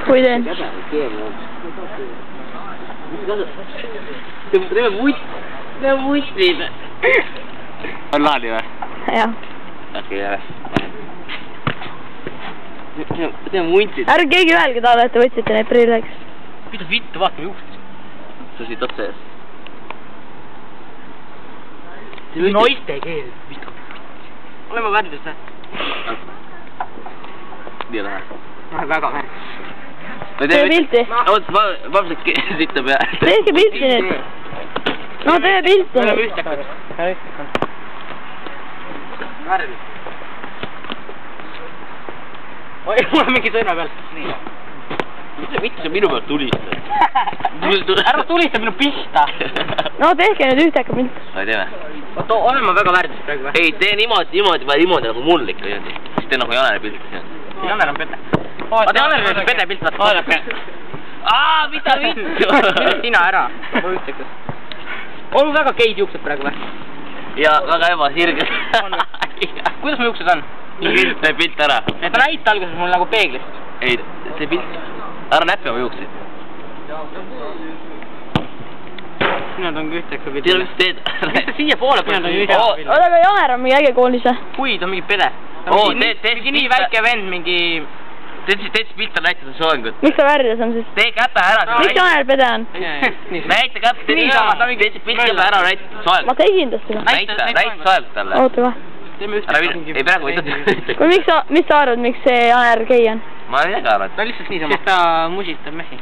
kui teen? Teeme mutsid. On laali või? Jah. Okei, jälle. Teeme mutsid. Ärge keegi öelge talle, et te võtsite neid prilleks. Mida vittu, vaatame juht. Sa siit otsa ees. Noiste keel. Oleme värdus, või? Nii lähe. Väga värdus. Tee pilti. Oot, vabselt sitta pea. Tehke pilti nüüd. No tee pilti nüüd. Oleme ühtekad. Värdus. Oi, mul on mingi sõrme peal. Nii. Mis sa minu pealt tulistad? Ära tulista minu pista! No tehke nüüd ühteka pilt. Ma ei teeme. Oota, olen ma väga värdus praegu või? Ei, tee niimoodi nagu mul ikka niimoodi. Siis tee nagu Janeri pilti. Janer on pete. Vaata, Janer on pete pilt, vaata. Vaadake. Mida vittu? Mine sina ära. Ma ütlekas. On väga geid juuksed praegu või? Ja väga ebasirged. Kuidas mu juuksed on? Tee pilt ära. Et näita alguses mul nagu peeglist. Ei, see pilt. Ära näppi oma juukseid. Sinad on ühteka pilt. Mis teed? Mis sa siia poole pannud? Oota, aga Janer on mingi äge koolis või? Kui, ta on mingi pede. Mingi nii väike vend, mingi... Teed pilta näitada soengut. Miks ta värdjas on siis? Tee käpe ära. Miks Janer pede on? Näita käpe. Teed pilta ära näitada soengut. Ma tegin tast seda. Näita soengut talle. Oota ka. Ei praegu võidad. Kui mis sa arvad, miks see Janer gei on? Ma ei tea arvad. Ta on lihtsalt niisama. Sest ta musitab mehi.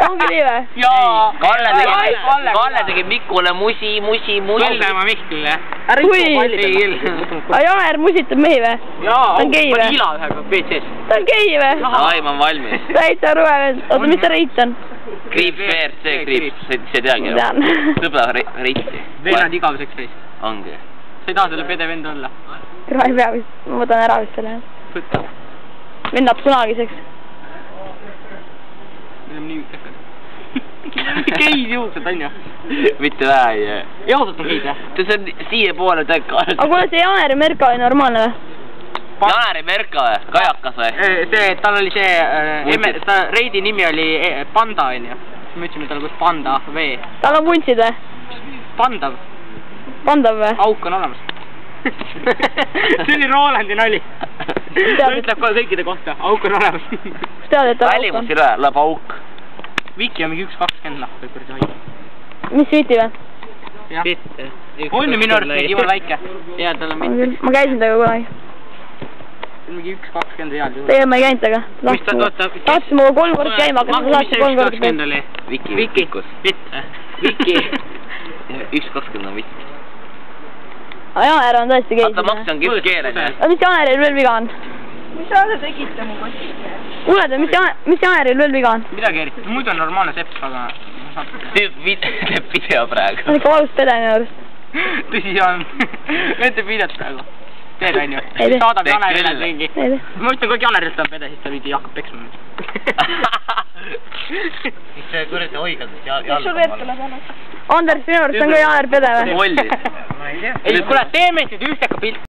Ongi nii või? Jaa! Kalle tegi Mikule musi. Põlvema Miklile. Aga Janer musitab mehi või? Jaa, ta on gei või? Ma ila ühega WC-s. Ta on gei või? Ai, ma olen valmis. Täitsa ruve vend. Oota, mis ta reit on? Kriips, WRC kriips. Sa ei teagi. Sõbra reiti. Vennad igaveseks reis. Ongi. Sa ei taha selle pede vend olla? Ma ei pea vist. Ma võtan ära vist selle. Võtta. Vennad kunagiseks. Meil on nii ühtekad. Geid juuksed on ju. Mitte vähe ei jää. Ei ausalt on geid jah? See on siia poole täka. Aga kuule see Janeri Merka oli normaalne või? Janeri Merka või? Kajakas või? Tal oli see... Reidi nimi oli Panda on ju. Siis me ütlesime talle kus Panda V. Tal on vuntsid või? Pandav. Pandav või? Auk on olemas. See oli Rolandi nali. Ta ütleb kõikide kohta. Auk on olemas. Kus tead, et ta auk on? Välimus ei löö, läheb auk. Viki on mingi 1.20 lahku. Mis viti või? Jah. On ju minu arust mingi jumala väike. Jaa, tal on viti. Ma käisin temaga kunagi. Mingi 1.20 heal juhul. Tegelikult ma ei käinud temaga. Tahtsin muga 3 korda käima, aga sa saatsid 3 korda käima. Viki. Viki. 1.20 on viti. Aga Janer on tõesti geis. Vaata, Maks on kipkeeren. Aga mis Janeril veel viga on? Mis sa tegite mu kotti? Kuuled, mis Janeril veel viga on? Midagi eriti. Muidu on normaalne sepp, aga... Teeb video praegu. On ikka valus pede minu arust. Tõsi on. Võite videot praegu. Teed on ju? Ei tee. Saadab Janerile mingi. Ei tee. Ma ütlen, kui Janerilt on pede, siis ta mingi hakkab peksma. Mis see kuradi hoigad? Mis sul veel tuleb ennast? Anders, minu arust on ka Janer pede või? Mollis. Ma ei tea. Ei, kuule, teeme nüüd ühteka pilt.